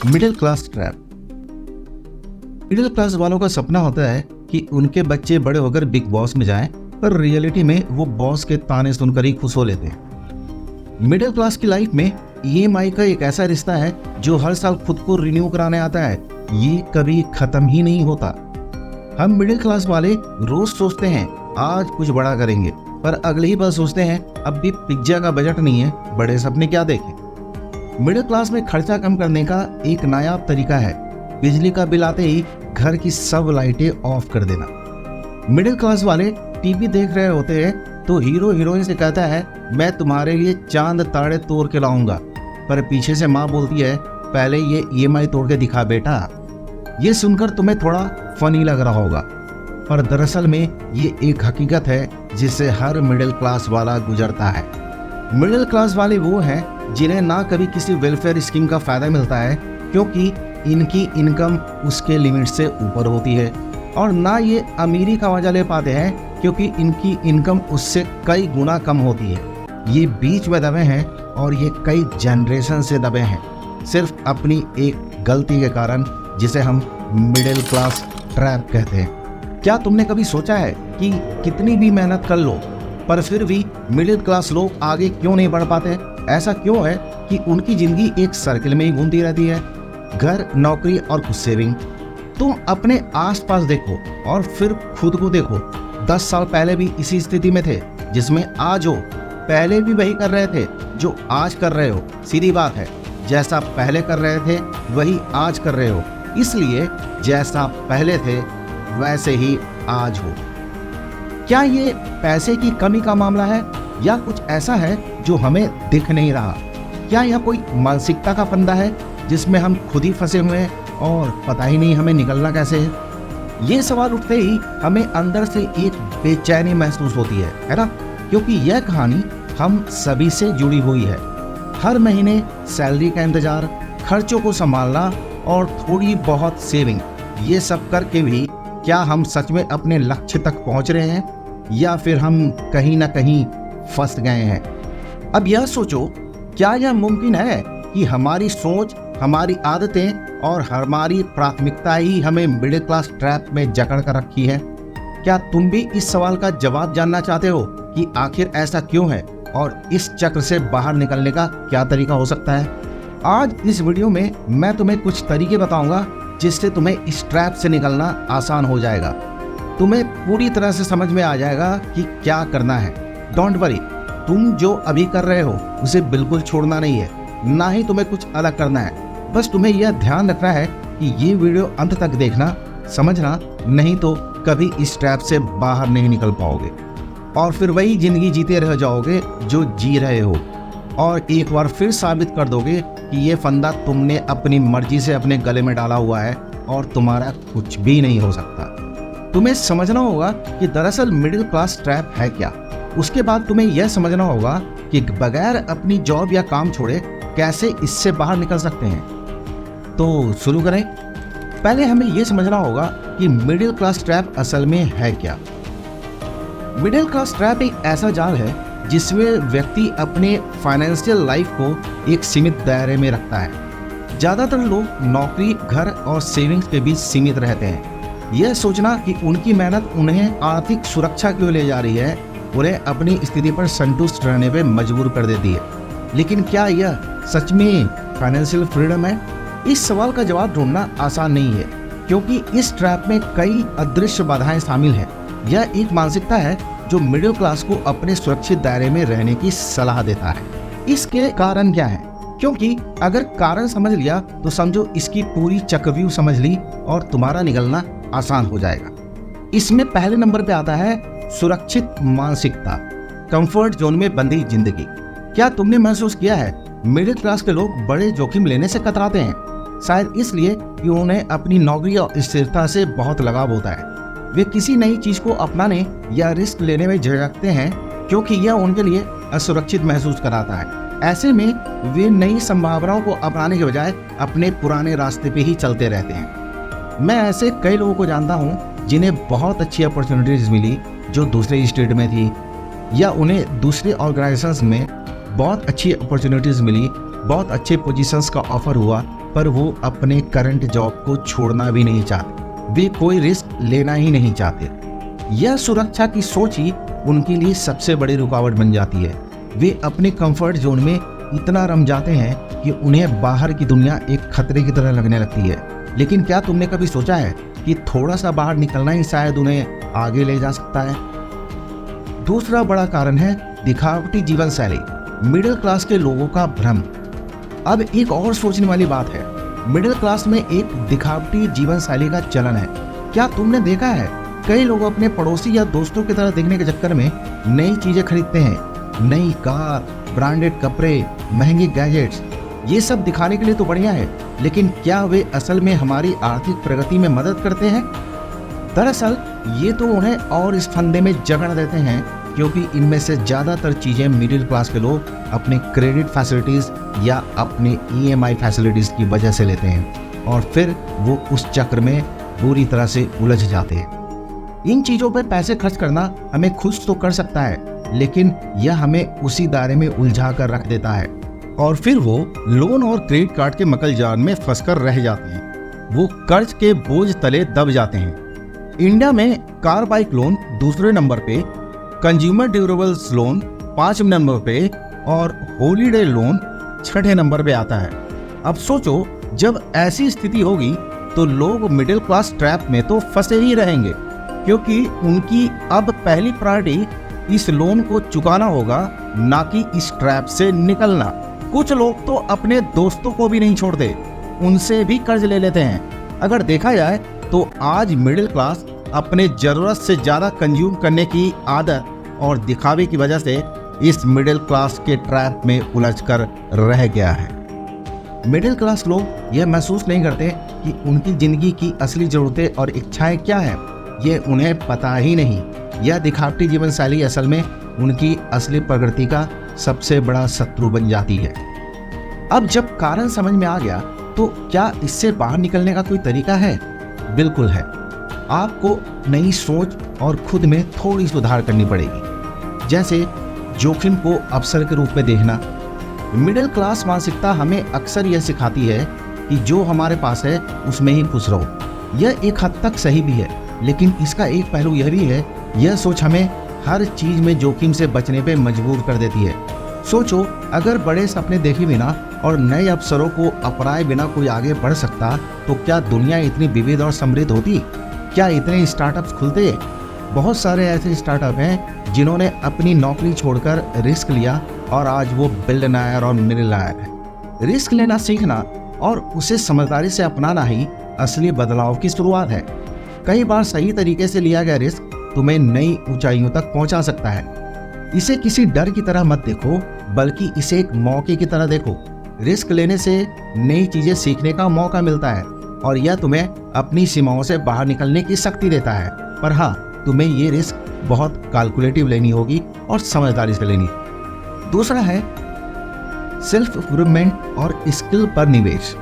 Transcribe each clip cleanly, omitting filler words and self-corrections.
Middle class trap. Middle class वालों का सपना होता है कि उनके बच्चे बड़े होकर बिग बॉस में जाएं, पर रियलिटी में वो बॉस के ताने सुनकर ही खुश हो लेते हैं। मिडिल क्लास की लाइफ में ईएमआई का एक ऐसा रिश्ता है जो हर साल खुद को रिन्यू कराने आता है। ये कभी खत्म ही नहीं होता। हम मिडिल क्लास वाले रोज सोचते हैं आज कुछ बड़ा करेंगे, पर अगले ही पल सोचते हैं अब भी पिज्जा का बजट नहीं है, बड़े सपने क्या देखें। मिडिल क्लास में खर्चा कम करने का एक नायाब तरीका है बिजली का बिल आते ही घर की सब लाइटें ऑफ कर देना। मिडिल क्लास वाले टीवी देख रहे होते हैं तो हीरो हीरोइन से कहता है मैं तुम्हारे लिए चांद तारे तोड़ के लाऊंगा, पर पीछे से माँ बोलती है पहले ये ईएमआई तोड़ के दिखा बेटा। ये सुनकर तुम्हें थोड़ा फनी लग रहा होगा, पर दरअसल में ये एक हकीकत है जिससे हर मिडिल क्लास वाला गुजरता है। मिडिल क्लास वाले वो हैं जिन्हें ना कभी किसी वेलफेयर स्कीम का फायदा मिलता है क्योंकि इनकी इनकम उसके लिमिट से ऊपर होती है, और ना ये अमीरी का मजा ले पाते हैं क्योंकि इनकी इनकम उससे कई गुना कम होती है। ये बीच में दबे हैं और ये कई जनरेशन से दबे हैं, सिर्फ अपनी एक गलती के कारण, जिसे हम मिडिल क्लास ट्रैप कहते हैं। क्या तुमने कभी सोचा है कि कितनी भी मेहनत कर लो पर फिर भी मिडिल क्लास लोग आगे क्यों नहीं बढ़ पाते? ऐसा क्यों है कि उनकी जिंदगी एक सर्किल में ही घूमती रहती है, घर, नौकरी और कुछ सेविंग। तुम अपने आसपास देखो और फिर खुद को देखो। 10 साल पहले भी इसी स्थिति में थे जिसमें आज हो, पहले भी वही कर रहे थे जो आज कर रहे हो। सीधी बात है, जैसा पहले कर रहे थे वही आज कर रहे हो, इसलिए जैसा पहले थे वैसे ही आज हो। क्या ये पैसे की कमी का मामला है या कुछ ऐसा है जो हमें दिख नहीं रहा? क्या यह कोई मानसिकता का फंदा है जिसमें हम खुद ही फंसे हुए हैं और पता ही नहीं हमें निकलना कैसे है? ये सवाल उठते ही हमें अंदर से एक बेचैनी महसूस होती है ना? क्योंकि यह कहानी हम सभी से जुड़ी हुई है। हर महीने सैलरी का इंतजार, खर्चों को संभालना और थोड़ी बहुत सेविंग, ये सब करके भी क्या हम सच में अपने लक्ष्य तक पहुंच रहे हैं या फिर हम कहीं ना कहीं फंस गए हैं? अब यह सोचो, क्या यह मुमकिन है कि हमारी सोच, हमारी आदतें और हमारी प्राथमिकता ही हमें मिडिल क्लास ट्रैप में जकड़ कर रखी है? क्या तुम भी इस सवाल का जवाब जानना चाहते हो कि आखिर ऐसा क्यों है और इस चक्र से बाहर निकलने का क्या तरीका हो सकता है? आज इस वीडियो में मैं तुम्हें कुछ तरीके बताऊंगा जिससे तुम्हें इस ट्रैप से निकलना आसान हो जाएगा। तुम्हें पूरी तरह से समझ में आ जाएगा कि क्या करना है। डोंट वरी, तुम जो अभी कर रहे हो उसे बिल्कुल छोड़ना नहीं है, ना ही तुम्हें कुछ अलग करना है। बस तुम्हें यह ध्यान रखना है कि ये वीडियो अंत तक देखना, समझना, नहीं तो कभी इस ट्रैप से बाहर नहीं निकल पाओगे और फिर वही जिंदगी जीते रह जाओगे जो जी रहे हो, और एक बार फिर साबित कर दोगे कि ये फंदा तुमने अपनी मर्जी से अपने गले में डाला हुआ है और तुम्हारा कुछ भी नहीं हो सकता। तुम्हें समझना होगा कि दरअसल मिडिल क्लास ट्रैप है क्या। उसके बाद तुम्हें यह समझना होगा कि बगैर अपनी जॉब या काम छोड़े कैसे इससे बाहर निकल सकते हैं। तो शुरू करें। पहले हमें यह समझना होगा कि मिडिल क्लास ट्रैप असल में है क्या। मिडिल क्लास ट्रैप एक ऐसा जाल है जिसमें व्यक्ति अपने फाइनेंशियल लाइफ को एक सीमित दायरे में रखता है। ज़्यादातर लोग नौकरी, घर और सेविंग्स के बीच सीमित रहते हैं। यह सोचना कि उनकी मेहनत उन्हें आर्थिक सुरक्षा क्यों ले जा रही है उन्हें अपनी स्थिति पर संतुष्ट रहने पे मजबूर कर देती है। लेकिन क्या यह सच में फाइनेंशियल फ्रीडम है? इस सवाल का जवाब ढूंढना आसान नहीं है क्योंकि इस ट्रैप में कई अदृश्य बाधाएं शामिल हैं। यह एक मानसिकता है जो मिडिल क्लास को अपने सुरक्षित दायरे में रहने की सलाह देता है। इसके कारण क्या है? क्योंकि अगर कारण समझ लिया तो समझो इसकी पूरी चक्रव्यूह समझ ली और तुम्हारा निकलना आसान हो जाएगा। इसमें पहले नंबर पे आता है सुरक्षित मानसिकता, कंफर्ट जोन में बंधी जिंदगी। क्या तुमने महसूस किया है मिडिल क्लास के लोग बड़े जोखिम लेने से कतराते हैं? शायद इसलिए कि उन्हें अपनी नौकरी और स्थिरता से बहुत लगाव होता है। वे किसी नई चीज को अपनाने या रिस्क लेने में झिझकते हैं क्योंकि यह उनके लिए असुरक्षित महसूस कराता है। ऐसे में वे नई संभावनाओं को अपनाने के बजाय अपने पुराने रास्ते पे ही चलते रहते हैं। मैं ऐसे कई लोगों को जानता हूँ जिन्हें बहुत अच्छी अपॉर्चुनिटीज मिली जो दूसरे स्टेट में थी, या उन्हें दूसरे ऑर्गेनाइजेशंस में बहुत अच्छी अपॉर्चुनिटीज मिली, बहुत अच्छे पोजीशंस का ऑफर हुआ, पर वो अपने करंट जॉब को छोड़ना भी नहीं चाहते। वे कोई रिस्क लेना ही नहीं चाहते। यह सुरक्षा की सोच ही उनके लिए सबसे बड़ी रुकावट बन जाती है। वे अपने कंफर्ट जोन में इतना रम जाते हैं कि उन्हें बाहर की दुनिया एक खतरे की तरह लगने लगती है। लेकिन क्या तुमने कभी सोचा है कि थोड़ा सा बाहर निकलना ही शायद उन्हें आगे ले जा सकता है? दूसरा बड़ा कारण है दिखावटी जीवन शैली, मिडिल क्लास के लोगों का भ्रम। अब एक और सोचने वाली बात है, मिडिल क्लास में एक दिखावटी जीवन शैली का चलन है। क्या तुमने देखा है कई लोग अपने पड़ोसी या दोस्तों की तरह दिखने के चक्कर में नई चीजें खरीदते हैं, नई कार, ब्रांडेड कपड़े, महंगे गैजेट्स। ये सब दिखाने के लिए तो बढ़िया है, लेकिन क्या वे असल में हमारी आर्थिक प्रगति में मदद करते हैं? दरअसल ये तो उन्हें और इस फंदे में जकड़ देते हैं, क्योंकि इनमें से ज़्यादातर चीज़ें मिडिल क्लास के लोग अपने क्रेडिट फैसिलिटीज़ या अपने EMI फैसिलिटीज़ की वजह से लेते हैं और फिर वो उस चक्र में बुरी तरह से उलझ जाते हैं। इन चीज़ों पर पैसे खर्च करना हमें खुश तो कर सकता है, लेकिन यह हमें उसी दायरे में उलझा कर रख देता है और फिर वो लोन और क्रेडिट कार्ड के मकलजाल में फंसकर रह जाते हैं। वो कर्ज के बोझ तले दब जाते हैं। इंडिया में कार बाइक लोन दूसरे नंबर पे, कंज्यूमर ड्यूरेबल्स लोन 5 नंबर पे और हॉलीडे लोन 6 नंबर पे आता है। अब सोचो, जब ऐसी स्थिति होगी तो लोग मिडिल क्लास ट्रैप में तो फंसे ही रहेंगे, क्योंकि उनकी अब पहली प्रायोरिटी इस लोन को चुकाना होगा, ना कि इस ट्रैप से निकलना। कुछ लोग तो अपने दोस्तों को भी नहीं छोड़ते, उनसे भी कर्ज ले लेते हैं। अगर देखा जाए तो आज मिडिल क्लास अपने जरूरत से ज्यादा कंज्यूम करने की आदत और दिखावे की वजह से इस मिडिल क्लास के ट्रैप में उलझकर रह गया है। मिडिल क्लास लोग यह महसूस नहीं करते कि उनकी जिंदगी की असली जरूरतें और इच्छाएं क्या हैं। ये उन्हें पता ही नहीं। यह दिखावटी जीवन शैली असल में उनकी असली प्रगति का सबसे बड़ा शत्रु बन जाती है। अब जब कारण समझ में आ गया, तो क्या इससे बाहर निकलने का कोई तरीका है? बिल्कुल है। आपको नई सोच और खुद में थोड़ी सुधार करनी पड़ेगी, जैसे जोखिम को अवसर के रूप में देखना। मिडिल क्लास मानसिकता हमें अक्सर यह सिखाती है कि जो हमारे पास है उसमें ही खुश रहो। यह एक हद तक सही भी है, लेकिन इसका एक पहलू यह भी है, यह सोच हमें हर चीज में जोखिम से बचने पे मजबूर कर देती है। सोचो, अगर बड़े सपने देखे बिना और नए अवसरों को अपनाए बिना कोई आगे बढ़ सकता, तो क्या दुनिया इतनी विविध और समृद्ध होती? क्या इतने स्टार्टअप्स खुलते? बहुत सारे ऐसे स्टार्टअप हैं जिन्होंने अपनी नौकरी छोड़कर रिस्क लिया और आज वो बिलियनियर और मिलियनियर है। रिस्क लेना सीखना और उसे समझदारी से अपनाना ही असली बदलाव की शुरुआत है। कई बार सही तरीके से लिया गया रिस्क तुम्हें नई ऊंचाइयों तक पहुंचा सकता है। इसे किसी डर की तरह मत देखो, बल्कि इसे एक मौके की तरह देखो। रिस्क लेने से नई चीजें सीखने का मौका मिलता है और यह तुम्हें अपनी सीमाओं से बाहर निकलने की शक्ति देता है। पर हाँ, तुम्हें ये रिस्क बहुत कैलकुलेटिव लेनी होगी और समझदारी से लेनी। दूसरा है सेल्फ इम्प्रूवमेंट और स्किल पर निवेश।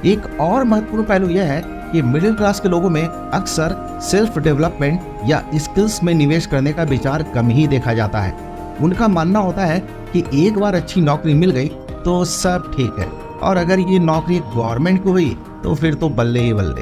एक और महत्वपूर्ण पहलू यह है कि मिडिल क्लास के लोगों में अक्सर सेल्फ डेवलपमेंट या स्किल्स में निवेश करने का विचार कम ही देखा जाता है। उनका मानना होता है कि एक बार अच्छी नौकरी मिल गई तो सब ठीक है, और अगर ये नौकरी गवर्नमेंट को हुई तो फिर तो बल्ले ही बल्ले।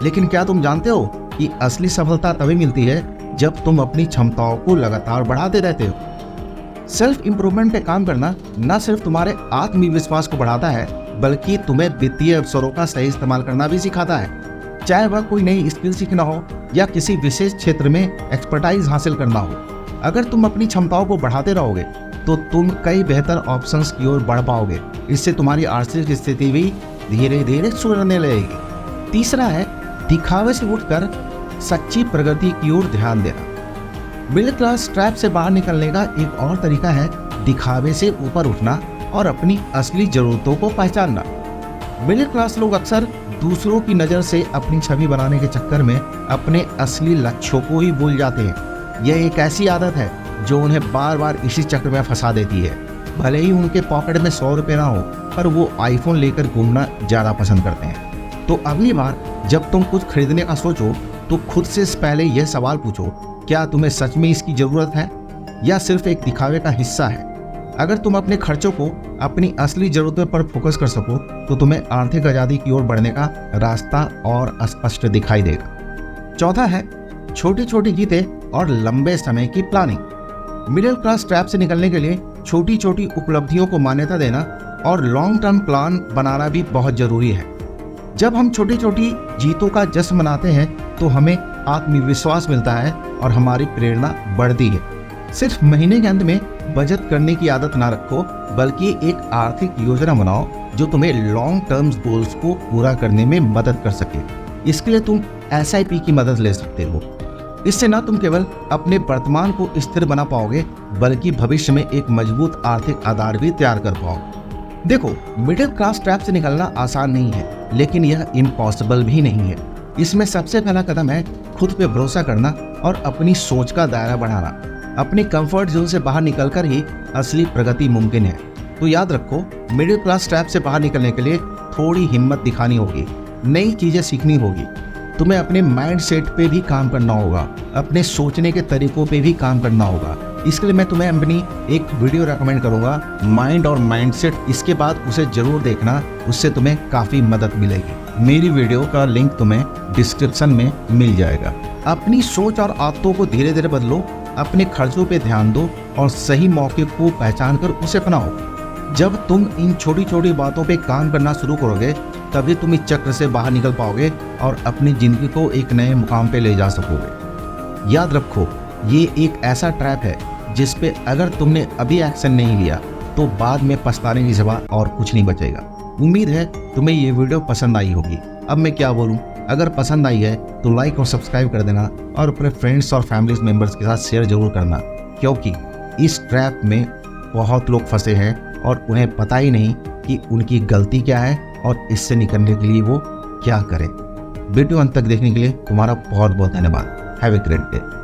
लेकिन क्या तुम जानते हो कि असली सफलता तभी मिलती है जब तुम अपनी क्षमताओं को लगातार बढ़ाते रहते हो। सेल्फ इम्प्रूवमेंट पे काम करना न सिर्फ तुम्हारे आत्मविश्वास को बढ़ाता है, बल्कि तुम्हें वित्तीय अवसरों का सही इस्तेमाल करना भी सिखाता है। चाहे वह कोई नई स्किल सीखना हो या किसी विशेष क्षेत्र में एक्सपर्टाइज हासिल करना हो, अगर तुम अपनी क्षमताओं को बढ़ाते रहोगे तो तुम कई बेहतर ऑप्शंस की ओर बढ़ पाओगे। इससे तुम्हारी आर्थिक स्थिति भी धीरे धीरे सुधरने लगेगी। तीसरा है दिखावे से उठकर सच्ची प्रगति की ओर ध्यान देना। मिडिल क्लास ट्रैप से बाहर निकलने का एक और तरीका है दिखावे से ऊपर उठना और अपनी असली जरूरतों को पहचानना। मिडिल क्लास लोग अक्सर दूसरों की नज़र से अपनी छवि बनाने के चक्कर में अपने असली लक्ष्यों को ही भूल जाते हैं। यह एक ऐसी आदत है जो उन्हें बार बार इसी चक्र में फंसा देती है। भले ही उनके पॉकेट में 100 रुपये ना हो, पर वो आईफोन लेकर घूमना ज़्यादा पसंद करते हैं। तो अगली बार जब तुम कुछ खरीदने का सोचो तो खुद से पहले यह सवाल पूछो, क्या तुम्हें सच में इसकी ज़रूरत है या सिर्फ एक दिखावे का हिस्सा है? अगर तुम अपने खर्चों को अपनी असली जरूरतों पर फोकस कर सको तो तुम्हें आर्थिक आजादी की ओर बढ़ने का रास्ता और स्पष्ट दिखाई देगा। चौथा है छोटी छोटी जीतें और लंबे समय की प्लानिंग। मिडिल क्लास ट्रैप से निकलने के लिए छोटी छोटी उपलब्धियों को मान्यता देना और लॉन्ग टर्म प्लान बनाना भी बहुत जरूरी है। जब हम छोटी छोटी जीतों का जश्न मनाते हैं तो हमें आत्मविश्वास मिलता है और हमारी प्रेरणा बढ़ती है। सिर्फ महीने के अंत में बचत करने की आदत ना रखो, बल्कि एक आर्थिक योजना बनाओ जो तुम्हें लॉन्ग टर्म गोल्स को पूरा करने में मदद कर सके। इसके लिए तुम SIP की मदद ले सकते हो। इससे ना तुम केवल अपने वर्तमान को स्थिर बना पाओगे, बल्कि भविष्य में एक मजबूत आर्थिक आधार भी तैयार कर पाओगे। देखो, मिडिल क्लास ट्रैप से निकलना आसान नहीं है, लेकिन यह इम्पॉसिबल भी नहीं है। इसमें सबसे पहला कदम है खुद पे भरोसा करना और अपनी सोच का दायरा बढ़ाना। अपनी कंफर्ट जोन से बाहर निकलकर ही असली प्रगति मुमकिन है। तो याद रखो, मिडिल क्लास ट्रैप से बाहर निकलने के लिए थोड़ी हिम्मत दिखानी होगी, नई चीजें सीखनी होगी, तुम्हें अपने माइंड सेट पे भी काम करना होगा, अपने सोचने के तरीकों पे भी काम करना होगा। इसके लिए मैं तुम्हें अपनी एक वीडियो रेकमेंड करूंगा, माइंड और माइंडसेट। इसके बाद उसे जरूर देखना, उससे तुम्हें काफी मदद मिलेगी। मेरी वीडियो का लिंक तुम्हें डिस्क्रिप्शन में मिल जाएगा। अपनी सोच और आदतों को धीरे धीरे बदलो, अपने खर्चों पे ध्यान दो और सही मौके को पहचान कर उसे अपनाओ। जब तुम इन छोटी छोटी बातों पे काम करना शुरू करोगे, तभी तुम इस चक्र से बाहर निकल पाओगे और अपनी जिंदगी को एक नए मुकाम पे ले जा सकोगे। याद रखो, ये एक ऐसा ट्रैप है जिस पे अगर तुमने अभी एक्शन नहीं लिया तो बाद में पछताने की सिवा और कुछ नहीं बचेगा। उम्मीद है तुम्हें ये वीडियो पसंद आई होगी। अब मैं क्या बोलूं, अगर पसंद आई है तो लाइक और सब्सक्राइब कर देना और अपने फ्रेंड्स और फैमिली मेंबर्स के साथ शेयर जरूर करना, क्योंकि इस ट्रैप में बहुत लोग फंसे हैं और उन्हें पता ही नहीं कि उनकी गलती क्या है और इससे निकलने के लिए वो क्या करें। वीडियो अंत तक देखने के लिए तुम्हारा बहुत बहुत धन्यवाद। Have a great day.